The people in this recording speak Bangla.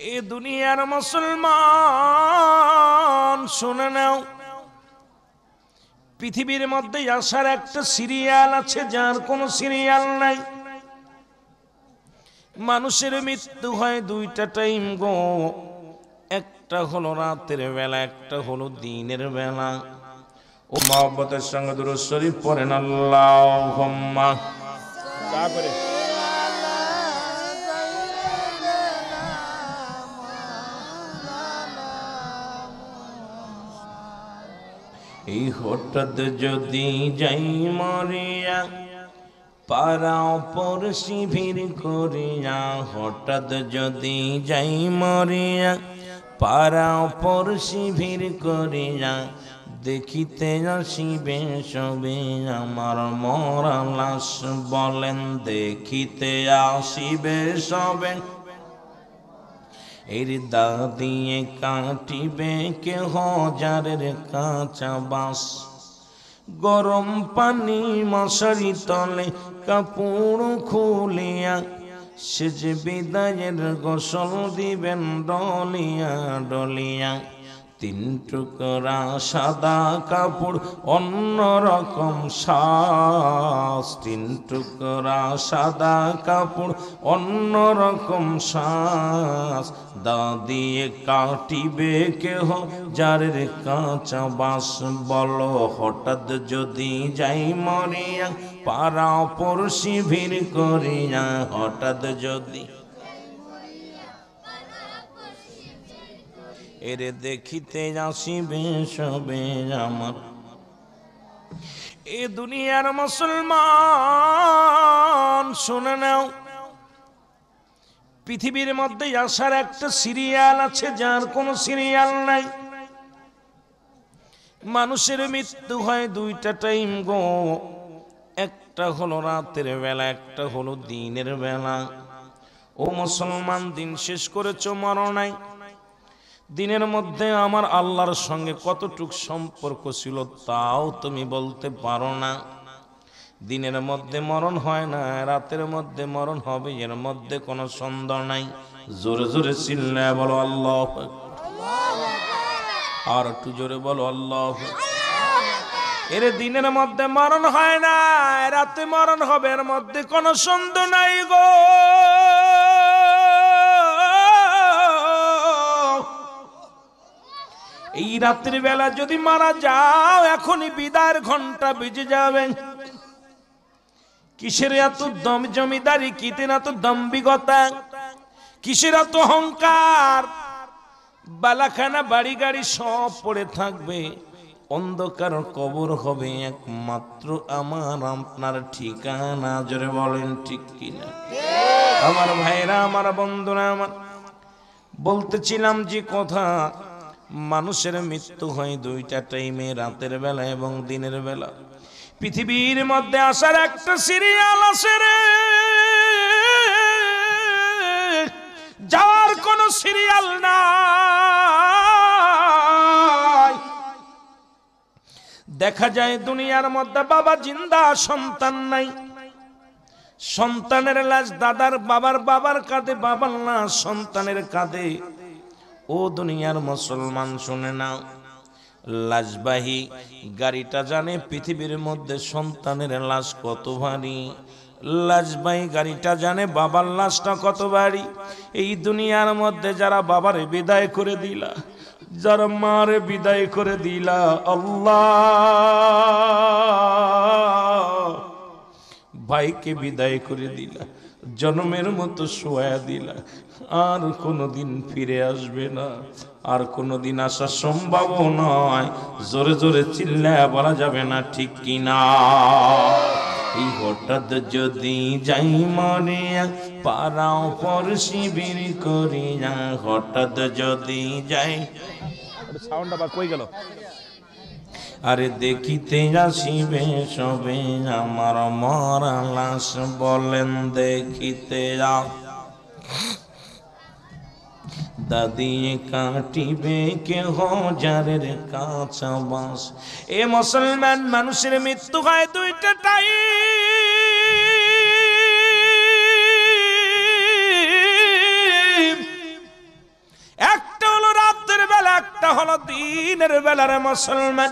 এ দুনিয়ার মুসলমান শুনে নাও, পৃথিবীর মধ্যে আসার একটা সিরিয়াল আছে যার কোনো সিরিয়াল নাই। মানুষের মৃত্যু হয় দুইটা টাইম গো, একটা হলো রাতের বেলা, একটা হলো দিনের বেলা। ও মহব্বতের সঙ্গে দুরূদ শরীফ পড়েন আল্লাহুম্মা। তারপরে এই হঠাৎ যদি যাই মরিয়া, পাড়াও পড়শি ভিড় করিয়া, হঠাৎ যদি যাই মরিয়া, পাড়াও পড়শি ভিড় করিয়া, দেখিতে আসিবে সবে আমার মরা লাশ। বলেন দেখিতে আসিবে সবে, এর দা দিয়ে কাটিবে কে হাজারের কাঁচা বাঁশ। গরম পানি মশারি তলে কাপড় খুলিয়া, সে যে বিদায়ের গোসল দিবেন ডলিয়া ডলিয়া। তিন টুকরা সাদা কাপড় অন্যরকম শ্বাস, তিন টুকরা সাদা কাপড় অন্যরকম শ্বাস। দা দিয়ে কাটিবে কেহ যারের কাঁচা বাঁশ। বলো হঠাৎ যদি যাই মরিয়া, পাড়া পড়শি ভিড় করিয়া, হঠাৎ যদি এরে দেখিতে আসিবে সবে আমার। এ দুনিয়ার মুসলমান শুনে নাও, পৃথিবীর মধ্যে আসার একটা সিরিয়াল আছে যার কোনো সিরিয়াল নাই। মানুষের মৃত্যু হয় দুইটা টাইম গো, একটা হলো রাতের বেলা, একটা হলো দিনের বেলা। ও মুসলমান, দিন শেষ করেছ মরণ নাই। দিনের মধ্যে আমার আল্লাহর সঙ্গে কতটুক সম্পর্ক ছিল তাও তুমি বলতে পারো না। দিনের মধ্যে মরণ হয় না, রাতের মধ্যে মরণ হবে, এর মধ্যে কোনো সন্দেহ নাই। জোরে জোরে চিল্লায়া বলো আল্লাহ, আর একটু জোরে বলো আল্লাহ। এর দিনের মধ্যে মরণ হয় না, রাতে মরণ হবে, এর মধ্যে কোনো সন্দেহ নাই গো। এই রাত্রি বেলা যদি মারা যাও, এখনই বিদায়ের ঘন্টা বেজে যাবে। কিসের এত দম জমিদারি, কিসের এত দম্ভিকতা, কিসের এত অহংকার। বালাখানা বাড়ি গাড়ি সব পড়ে থাকবে, অন্ধকার কবর হবে একমাত্র আমার আপনার ঠিকানা। জোরে বলেন ঠিক কিনা? আমার ভাইরা, আমার বন্ধুরা, আমার বলতেছিলাম যে কথা, মানুষের মৃত্যু হয় দুইটা টাইমে, রাতের বেলা এবং দিনের বেলা। পৃথিবীর মধ্যে আসার একটা সিরিয়াল আছে রে, যাওয়ার কোন সিরিয়াল নাই। দেখা যায় দুনিয়ার মধ্যে বাবা জিন্দা, সন্তান নাই। সন্তানের লাশ দাদার বাবার বাবার কাঁধে, বাবার লাশ সন্তানের কাঁধে। ও দুনিয়ার মুসলমান শুনে নাও, লাশবাহী গাড়িটা জানে পৃথিবীর মধ্যে সন্তানের লাশ কত ভারী। লাশবাহী গাড়িটা জানে বাবার লাশটা কত ভারী। এই দুনিয়ার মধ্যে যারা বাবারে বিদায় করে দিলা, যারা মারে বিদায় করে দিলা, আল্লাহ ভাইকে বিদায় করে দিলা, জন্মের মতো শোয়া দিলা, আর কোনোদিন ফিরে আসবে না, আর কোনোদিন আসা সম্ভব নয়। জোরে জোরে চিল্লায়া বলা যাবে না ঠিক কিনা? এই হঠাৎ যদি যাই মরিয়া, পাড়াও পড়শি ভিড় করিয়া, হঠাৎ যদি যাই। সাউন্ড আবার কই গেল? আরে দেখিতে আসিবে সবে আমার মরা লাশ। বলেন দেখিতে যাও, দাদিয়ে কাটিবে কে হাজারের কাঁচা বাঁশ। এ মুসলমান, মানুষের মৃত্যু হয় দুইটা টাইম। হলো দিনের বেলার মুসলমান।